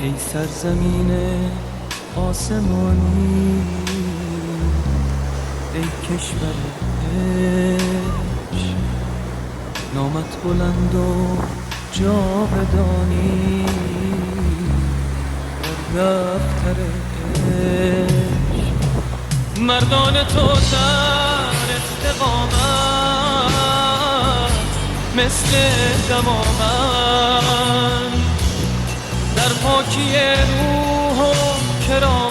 ای سرزمین آسمانی، ای کشور عشق، نامت بلند و جاودانی در دفتر عشق. مردان تو در استقامت مثل دمامن، در پاکی روح و کرامت